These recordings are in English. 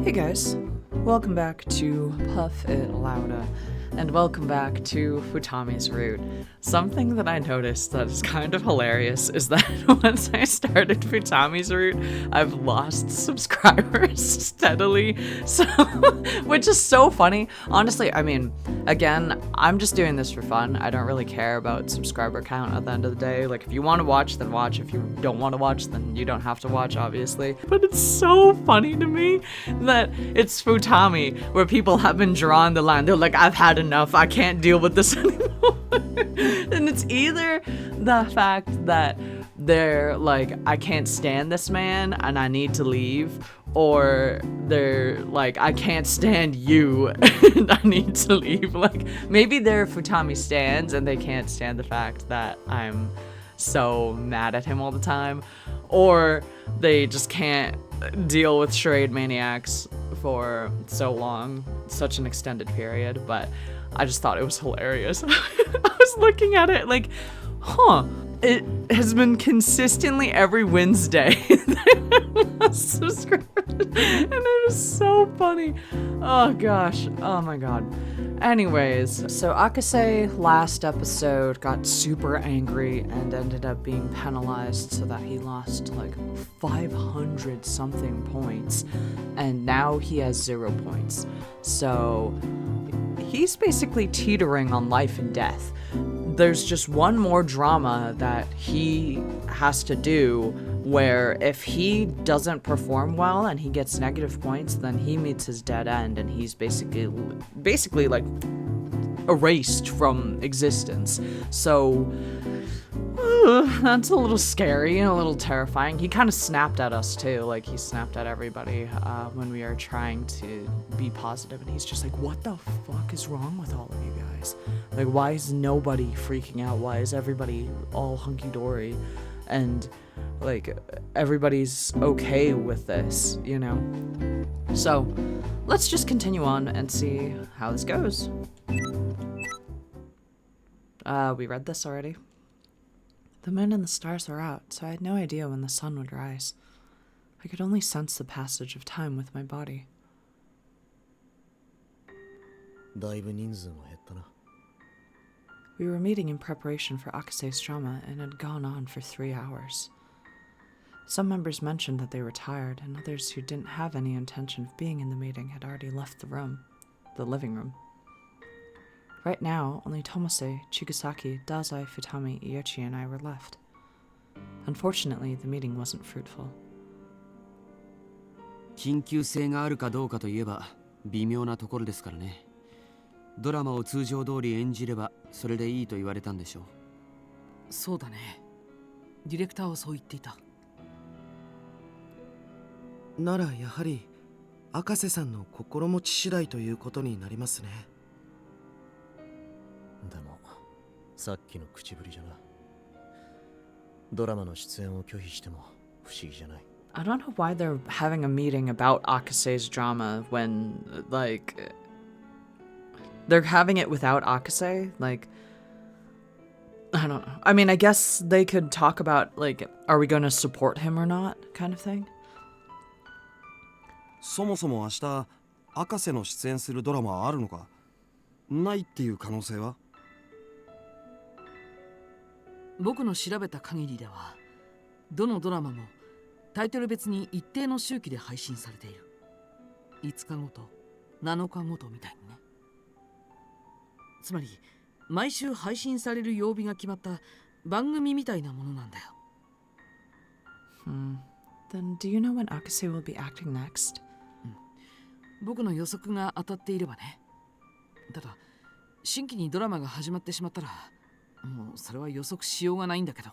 Hey guys, welcome back to Puff It Louda, and welcome back to Futami's Route. Something that I noticed that is kind of hilarious is that once I started Futami's Route, I've lost subscribers steadily, so which is so funny. Honestly, I mean, again, I'm just doing this for fun. I don't really care about subscriber count at the end of the day. Like, if you want to watch, then watch. If you don't want to watch, then you don't have to watch, obviously. But it's so funny to me that it's Futami, where people have been drawing the line. They're like, I've had enough. I can't deal with this anymore. And it's either the fact that they're like, I can't stand this man and I need to leave, or they're like, I can't stand you and I need to leave. Like, maybe they're Futami stans and they can't stand the fact that I'm so mad at him all the time, or they just can't deal with Charade Maniacs for so long, such an extended period. But I just thought it was hilarious. I was looking at it like, it has been consistently every Wednesday that I lost subscribers, and it was so funny. Oh gosh, oh my god. Anyways, so Akase last episode got super angry and ended up being penalized so that he lost like 500 something points, and now he has 0 points. So he's basically teetering on life and death. There's just one more drama that he has to do where if he doesn't perform well and he gets negative points, then he meets his dead end and he's basically like erased from existence. So that's a little scary and a little terrifying. He kind of snapped at us too, like he snapped at everybody when we are trying to be positive, and he's just like, what the fuck is wrong with all of you guys? Like, why is nobody freaking out? Why is everybody all hunky-dory and like everybody's okay with this, you know? So let's just continue on and see how this goes. We read this already. The moon and the stars were out, so I had no idea when the sun would rise. I could only sense the passage of time with my body. We were meeting in preparation for Akase's drama and had gone on for 3 hours. Some members mentioned that they were tired, and others who didn't have any intention of being in the meeting had already left the living room. Right now, only Tomase, Chigasaki, Dazai, Futami, Iechi, and I were left. Unfortunately, the meeting wasn't fruitful. 緊急性があるかどうかといえば微妙なところですからね。ドラマを通常通り演じればそれでいいと言われたんでしょう。そうだね。ディレクターはそう言っていた。ならやはり赤瀬さんの心持ち次第ということになりますね。でもさっきの口ぶりじゃな。ドラマの出演を拒否しても不思議じゃない。I don't know why they're having a meeting about Akase's drama when, like, they're having it without Akase. Like, I don't know. I mean, I guess they could talk about, like, are we going to support him or not, kind of thing. そもそも明日赤瀬の出演するドラマはあるのか？ないっていう可能性は？僕の調べた限りでは、どのドラマもタイトル別に一定の周期で配信されている。5日ごと、7日ごとみたいにね。つまり、毎週配信される曜日が決まった番組みたいなものなんだよ。Then do you know when Akase will be acting next? 僕の予測が当たっていればね。ただ、新規にドラマが始まってしまったら、もうそれは予測しようがないんだけど。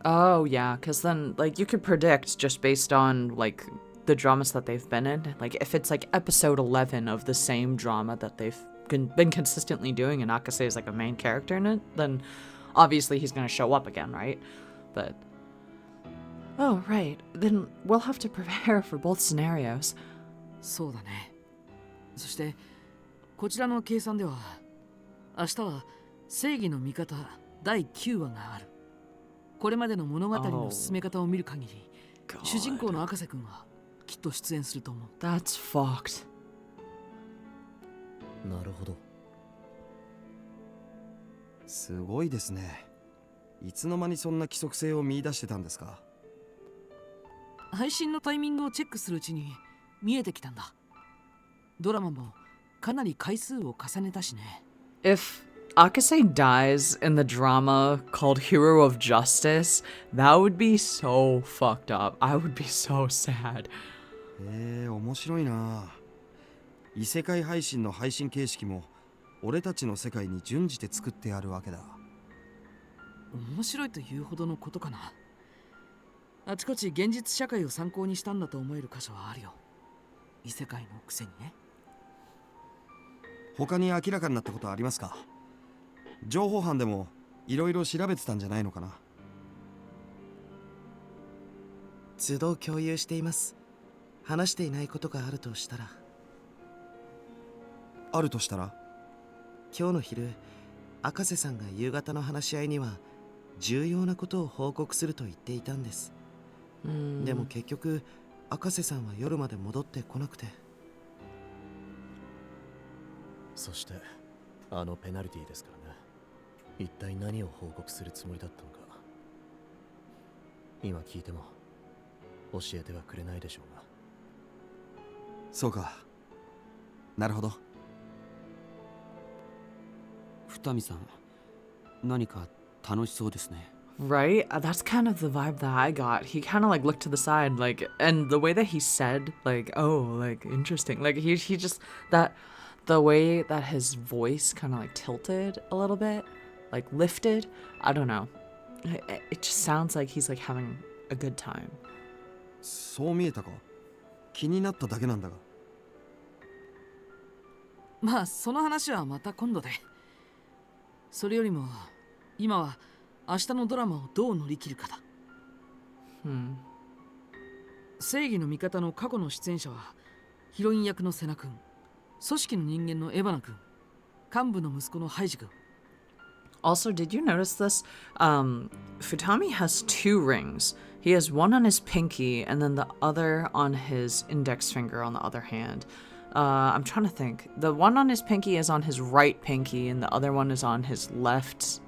Oh, yeah, because then, like, you could predict just based on, like, the dramas that they've been in. Like, if it's, like, episode 11 of the same drama that they've been consistently doing and Akase is, like, a main character in it, then obviously he's going to show up again, right? But... Oh, right. Then we'll have to prepare for both scenarios. そうだね。そして、こちらの計算では、明日は正義の味方第9話がある。これまでの物語の進め方を見る限り、主人公の赤瀬くんはきっと出演すると思う。 That's fucked. なるほど。すごいですね。いつの間にそんな規則性を見出してたんですか？配信のタイミングをチェックするうちに見えてきたんだ。ドラマもかなり回数を重ねたしね。 If Akase dies in the drama called Hero of Justice, that would be so fucked up. I would be so sad. 面白いな。異世界配信の配信形式も俺たちの世界に準じて作ってあるわけだ。面白いというほどのことかな。あちこち現実社会を参考にしたんだと思える箇所はあるよ。異世界のくせにね。他に明らかになったことありますか？情報班でもいろいろ調べてたんじゃないのかな。都度共有しています。話していないことがあるとしたら。あるとしたら？今日の昼、赤瀬さんが夕方の話し合いには重要なことを報告すると言っていたんです。でも結局赤瀬さんは夜まで戻ってこなくて。そしてあのペナルティーですからね。一体何を報告するつもりだったのか、今聞いても教えてはくれないでしょうが。そうか。なるほど。二見さん、何か楽しそうですね。 Right? That's kind of the vibe that I got. He kind of like looked to the side, like, and the way that he said, like, oh, like, interesting. Like, he just, that, the way that his voice kind of like tilted a little bit, like lifted, I don't know. It just sounds like he's like having a good time. そう見えたか？気になっただけなんだが。まあその話はまた今度で。それよりも今は明日のドラマをどう乗り切るかだ。正義の味方の過去の出演者はヒロイン役のセナ君、組織の人間のエバナ君、幹部の息子のハイジ君。 Also, did you notice this? Futami has 2 rings. He has one on his pinky and then the other on his index finger on the other hand. I'm trying to think. The one on his pinky is on his right pinky and the other one is on his left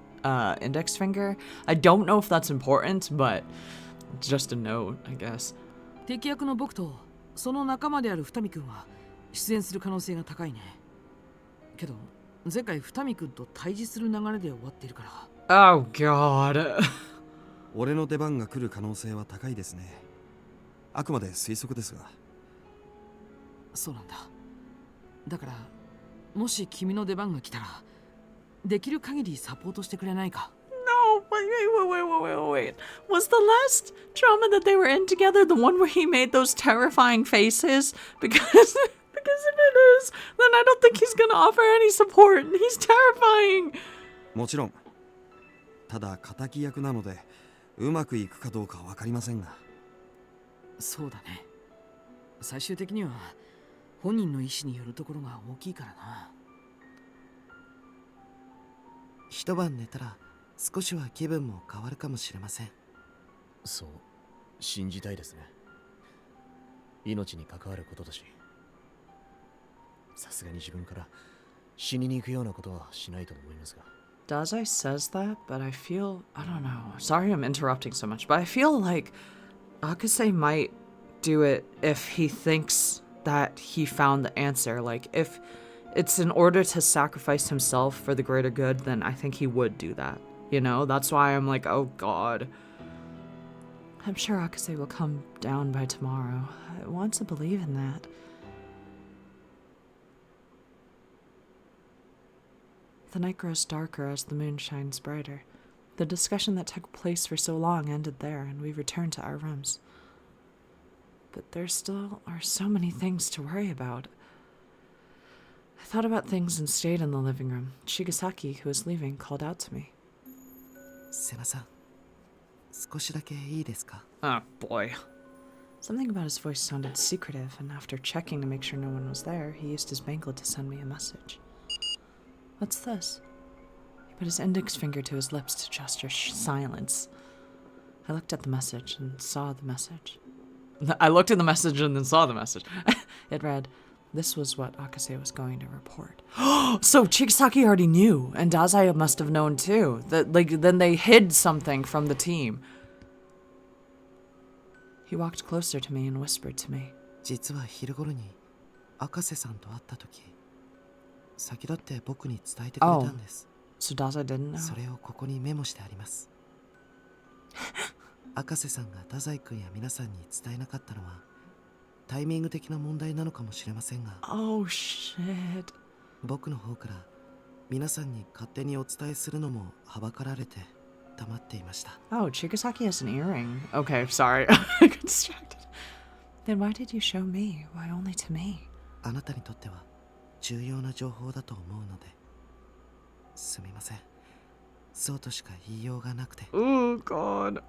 index finger. I don't know if that's important, but it's just a note, I guess. 敵役の僕とその仲間である二見君は出演する可能性が高いね。けど前回二見君と対峙する流れで終わっているから。 Oh god. 俺の出番が来る可能性は高いですね。あくまで推測ですが。そうなんだ。だからもし君の出番が来たらできる限りサポートしてくれないか。 No, wait. Was the last drama that they were in together the one where he made those terrifying faces? Because if it is, then I don't think he's gonna offer any support. He's terrifying. もちろん。ただ敵役なのでうまくいくかどうかわかりませんが。そうだね。最終的には本人の意思によるところが大きいからな。一晩寝たら少しは気分も変わるかもしれません。そう信じたいですね。命に関わることだし、さすがに自分から死にに行くようなことはしないと思いますが。 Dazai says that, but I feel, I don't know. Sorry I'm interrupting so much, but I feel like Akase might do it if he thinks that he found the answer. Like, if it's in order to sacrifice himself for the greater good, then I think he would do that. You know, that's why I'm like, oh god. I'm sure Akase will come down by tomorrow. I want to believe in that. The night grows darker as the moon shines brighter. The discussion that took place for so long ended there, and we returned to our rooms. But there still are so many things to worry about. I thought about things and stayed in the living room. Shigesaki, who was leaving, called out to me. セナさん、少しだけいいですか? Oh boy. Something about his voice sounded secretive, and after checking to make sure no one was there, he used his bangle to send me a message. What's this? He put his index finger to his lips to gesture silence. I looked at the message and saw the message. I looked at the message and then saw the message. It read, this was what Akase was going to report. So Chigasaki already knew, and Dazai must have known too. Then they hid something from the team. He walked closer to me and whispered to me. 実は昼頃に赤瀬さんと会った時、先立って僕に伝えてくれたんです。So Dazai didn't know? それをここにメモしてあります。赤瀬さんが太宰君や皆さんに伝えなかったのはタイミング的な問題なのかもしれませんが、 Oh shit. 僕の方から皆さんに勝手にお伝えするのもはばかられて黙っていました。 Oh, Chigasaki has an earring. Okay, sorry. I got distracted. Then why did you show me? Why only to me? あなたにとっては重要な情報だと思うので、すみません。そうとしか言いようがなくて。 Oh god.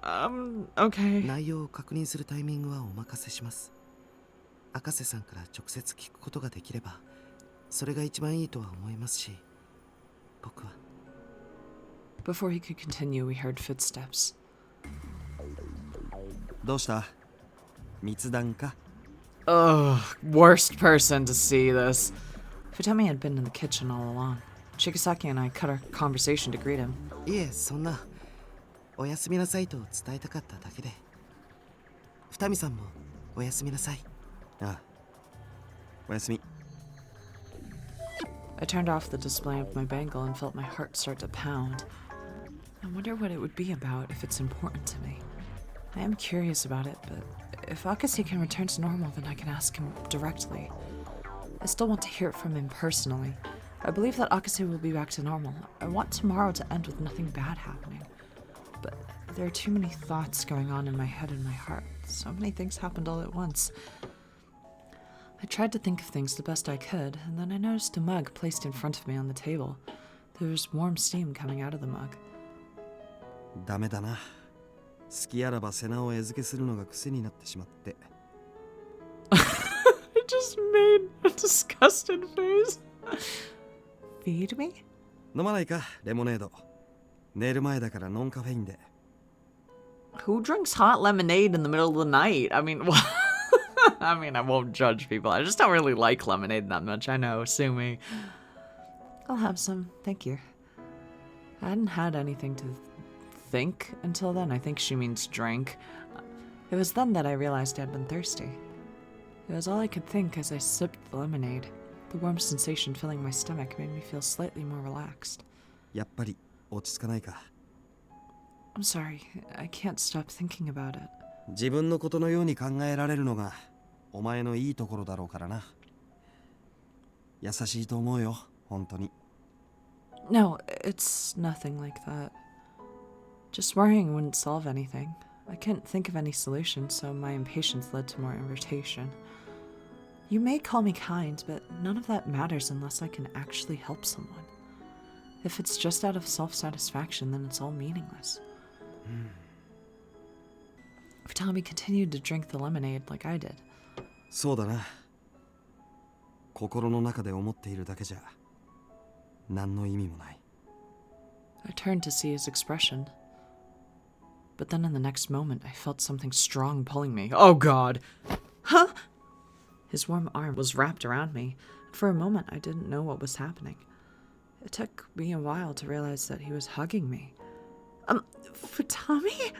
Okay. 内容を確認するタイミングはお任せします。赤瀬さんから直接聞くことができればそれが一番いいとは思いますし、僕は。 Before he could continue, we heard footsteps. どうした？密談か？ Ugh, worst person to see this. Futami had been in the kitchen all along. Chigasaki and I cut our conversation to greet him. いえ、そんな。おやすみなさいと伝えたかっただけで。二見さんもおやすみなさい。ああ。おやすみ。 I turned off the display of my bangle and felt my heart start to pound. I wonder what it would be about if it's important to me. I am curious about it, but if Akase can return to normal, then I can ask him directly. I still want to hear it from him personally. I believe that Akase will be back to normal. I want tomorrow to end with nothing bad happening. But there are too many thoughts going on in my head and my heart. So many things happened all at once. I tried to think of things the best I could, and then I noticed a mug placed in front of me on the table. There was warm steam coming out of the mug. ダメだな。好きあらば背中を餌付けするのが癖になってしまって。I just made a disgusted face. Feed me? 飲まないか、レモネード。寝る前だからノンカフェインで。 Who drinks hot lemonade in the middle of the night? I mean, I mean, I won't judge people. I just don't really like lemonade that much. I know, sue me. I'll have some, thank you. I hadn't had anything to think until then. I think she means drink. It was then that I realized I'd been thirsty. It was all I could think as I sipped the lemonade. The warm sensation filling my stomach made me feel slightly more relaxed. やっぱり落ち着かないか。 I'm sorry, I can't stop thinking about it. 自分のことのように考えられるのがお前のいいところだろうからな。優しいと思うよ、本当に。 No, it's nothing like that. Just worrying wouldn't solve anything. I couldn't think of any solution, so my impatience led to more irritation. You may call me kind, but none of that matters unless I can actually help someone. If it's just out of self-satisfaction, then it's all meaningless. Futami continued to drink the lemonade like I did. そうだな。心の中で思っているだけじゃ何の意味もない。 I turned to see his expression. But then in the next moment, I felt something strong pulling me. Oh god! Huh? His warm arm was wrapped around me. For a moment, I didn't know what was happening. It took me a while to realize that he was hugging me. Futami?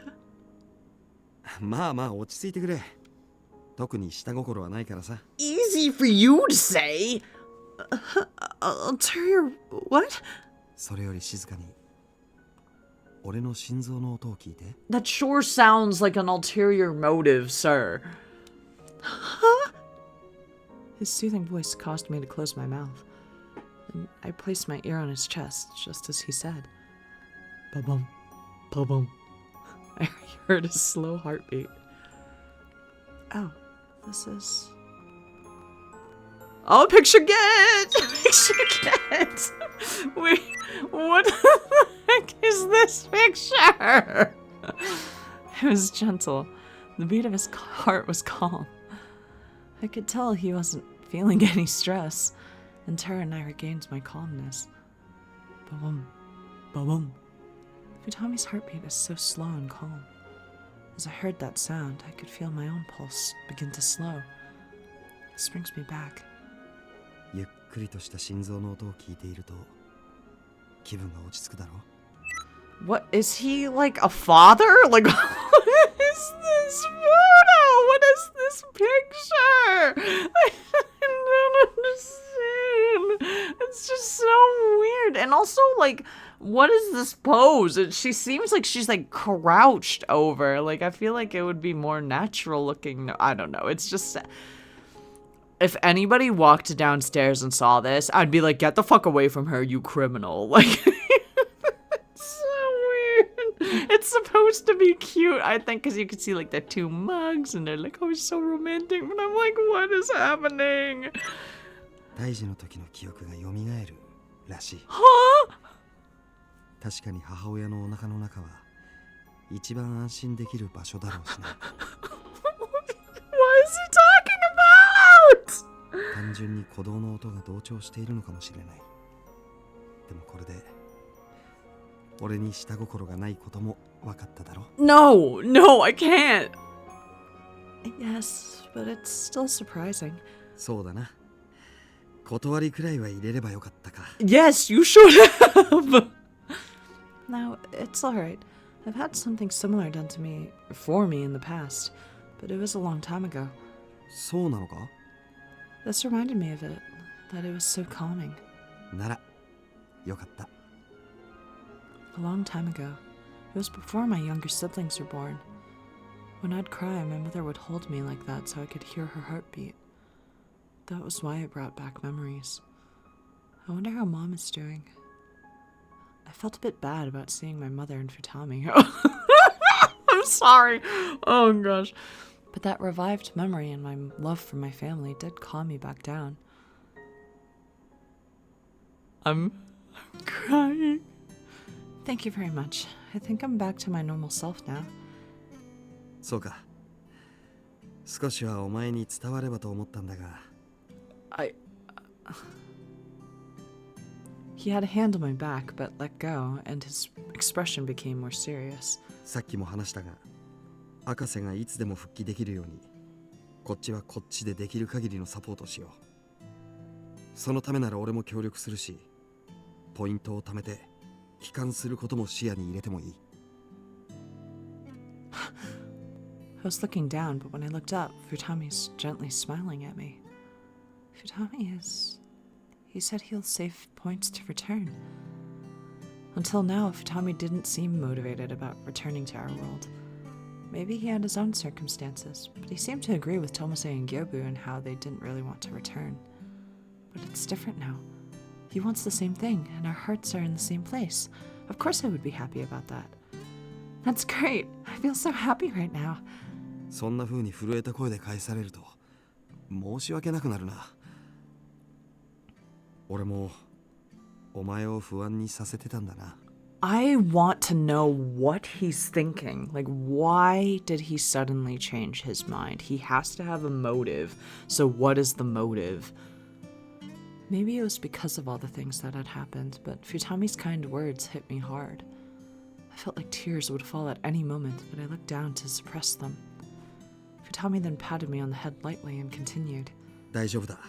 まあまあ落ち着いてくれ。特に下心はないからさ。 Easy for you to say! Ulterior... what? それより静かに俺の心臓の音を聞いて。 That sure sounds like an ulterior motive, sir. Huh? His soothing voice caused me to close my mouth. And I placed my ear on his chest, just as he said. Ba-bum, ba-bum. I heard a slow heartbeat. Oh, this is... Oh, picture get! Picture get! Wait, what the heck is this picture? It was gentle. The beat of his heart was calm. I could tell he wasn't feeling any stress. In turn, I regained my calmness. Ba-bum, ba-bum. Futami's heartbeat is so slow and calm. As I heard that sound, I could feel my own pulse begin to slow. This brings me back. ゆっくりとした心臓の音を聞いていると気分が落ち着くだろう。 What is he, like a father? Like, what is this photo? What is this picture? I don't understand. It's just so weird. And also, like, what is this pose? She seems like she's like crouched over. Like, I feel like it would be more natural looking. I don't know. It's just, if anybody walked downstairs and saw this, I'd be like, get the fuck away from her, you criminal. Like, it's supposed to be cute, I think, because you can see like the two mugs and they're like, oh, it's so romantic, but I'm like, what is happening? 胎児の時の記憶が蘇るらしい。 Huh? 確かに母親のお腹の中は一番安心できる場所だろうしね。 What is he talking about? 単純に鼓動の音が同調しているのかもしれない。でもこれで俺に下心がないことも分かっただろ。 No, no, I can't. Yes, but it's still surprising. そうだな。断りくらいは入れればよかったか。 Yes, you should have. Now, it's alright. I've had something similar done to me, for me in the past, but it was a long time ago. そうなのか？ This reminded me of it, that it was so calming. ならよかった。 A long time ago. It was before my younger siblings were born. When I'd cry, my mother would hold me like that so I could hear her heartbeat. That was why it brought back memories. I wonder how Mom is doing. I felt a bit bad about seeing my mother and Futami. I'm sorry. Oh gosh. But that revived memory and my love for my family did calm me back down. I'm crying. Thank you very much. I think I'm back to my normal self now. そうか。少しはお前に伝わればと思ったんだが。He had a hand on my back, but let go, and his expression became more serious. さっきも話したが、博士がいつでも復帰できるように、こっちはこっちでできる限りのサポートをしよう。そのためなら俺も協力するし、ポイントを貯めて帰還することも視野に入れてもいい。I was looking down, but when I looked up, Futami's gently smiling at me. Futami is... He said he'll save points to return. Until now, Futami didn't seem motivated about returning to our world. Maybe he had his own circumstances, but he seemed to agree with Tomase and Gyobu in how they didn't really want to return. But it's different now. He wants the same thing, and our hearts are in the same place. Of course I would be happy about that. That's great. I feel so happy right now. そんな風に震えた声で返されると申し訳なくなるな。俺もお前を不安にさせてたんだな。I want to know what he's thinking. Like, why did he suddenly change his mind? He has to have a motive. So what is the motive? Maybe it was because of all the things that had happened, but Futami's kind words hit me hard. I felt like tears would fall at any moment, but I looked down to suppress them. Futami then patted me on the head lightly and continued. 大丈夫だ。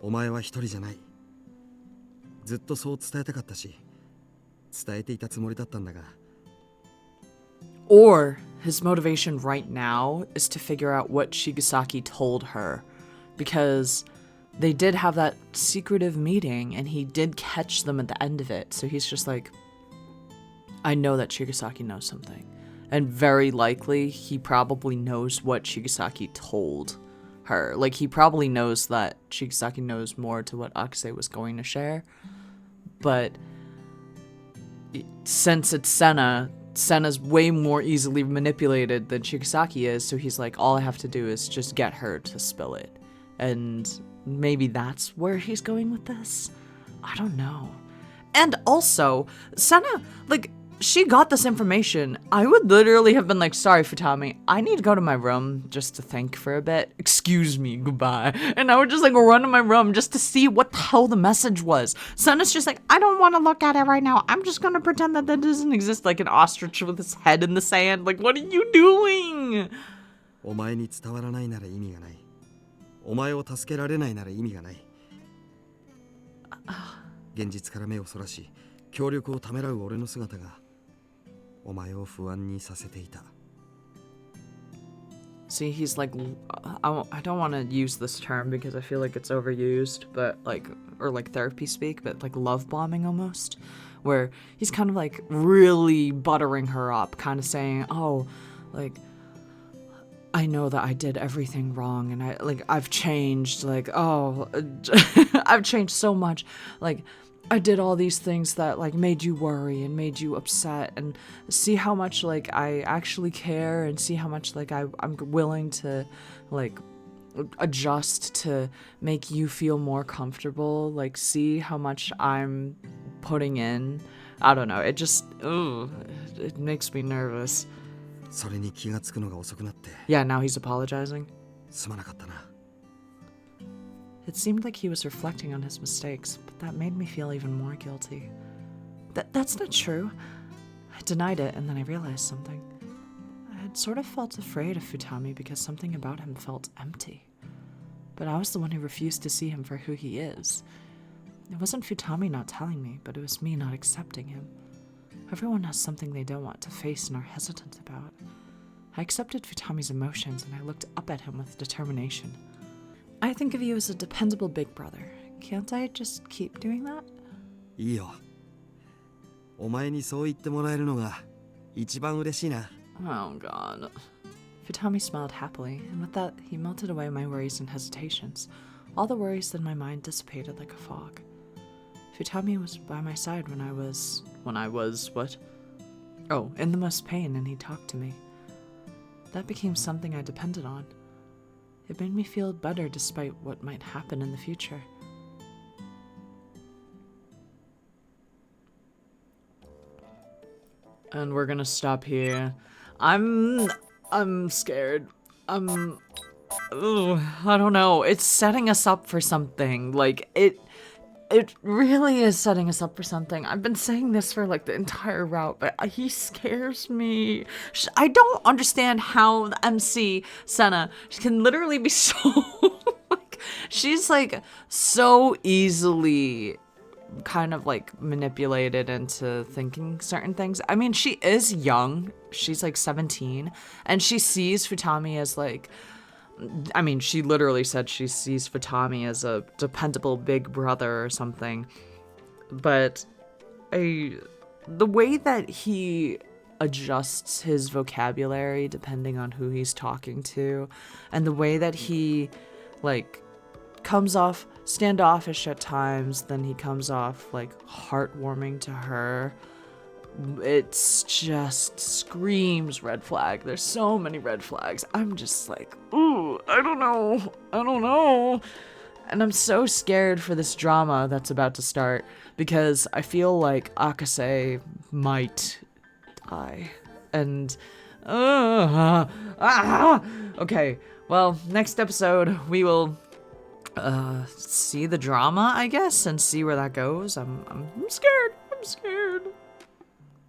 お前は一人じゃない。ずっとそう伝えたかったし、伝えていたつもりだったんだが。Or his motivation right now is to figure out what Shigesaki told her, because they did have that secretive meeting and he did catch them at the end of it. So he's just like, I know that Shigesaki knows something. And very likely he probably knows what Shigesaki told her. Like, he probably knows that Shigesaki knows more to what Akase was going to share. But since it's Senna's way more easily manipulated than Shigesaki is, so he's like, all I have to do is just get her to spill it. And maybe that's where he's going with this? I don't know. And also, Senna, like, she got this information, I would literally have been like, sorry, Futami, I need to go to my room just to think for a bit. Excuse me, goodbye. And I would just like run to my room just to see what the hell the message was. Sena's just like, I don't want to look at it right now. I'm just going to pretend that doesn't exist, like an ostrich with his head in the sand. Like, what are you doing? お前に伝わらないなら意味がない。お前を助けられないなら意味がない。現実から目をそらし、協力をためらう俺の姿がお前を不安にさせていた。See, he's like, I don't want to use this term because I feel like it's overused, but like, or like therapy speak, but like love bombing almost, where he's kind of like really buttering her up, kind of saying, oh, like, I know that I did everything wrong and I've changed, like, oh, I've changed so much, like, I did all these things that like made you worry and made you upset, and see how much like I actually care, and see how much like I'm willing to like adjust to make you feel more comfortable, like see how much I'm putting in. I don't know, it just, it makes me nervous. それに気がつくのが遅くなって。 Yeah, now he's apologizing. すまなかったな。 It seemed like he was reflecting on his mistakes, but that made me feel even more guilty. That's not true. I denied it, and then I realized something. I had sort of felt afraid of Futami because something about him felt empty. But I was the one who refused to see him for who he is. It wasn't Futami not telling me, but it was me not accepting him. Everyone has something they don't want to face and are hesitant about. I accepted Futami's emotions, and I looked up at him with determination. I think of you as a dependable big brother. Can't I just keep doing that? いいよ。お前にそう言ってもらえるのが一番嬉しいな。 Oh god. Futami smiled happily, and with that, he melted away my worries and hesitations. All the worries in my mind dissipated like a fog. Futami was by my side when I was what? Oh, in the most pain, and he talked to me. That became something I depended on. It made me feel better despite what might happen in the future. And we're gonna stop here. I'm scared. I don't know. It's setting us up for something. Like, it really is setting us up for something. I've been saying this for like the entire route, but he scares me. I don't understand how the MC, Senna, can literally be so, like, she's like so easily kind of like manipulated into thinking certain things. I mean, she is young. She's like 17, and she sees Futami as like, I mean, she literally said she sees Futami as a dependable big brother or something. But the way that he adjusts his vocabulary depending on who he's talking to, and the way that he like comes off standoffish at times, then he comes off like heartwarming to her. It's just screams red flag. There's so many red flags. I'm just like, ooh, I don't know. And I'm so scared for this drama that's about to start because I feel like Akase might die. And, okay, well, next episode we will see the drama, I guess, and see where that goes. I'm scared.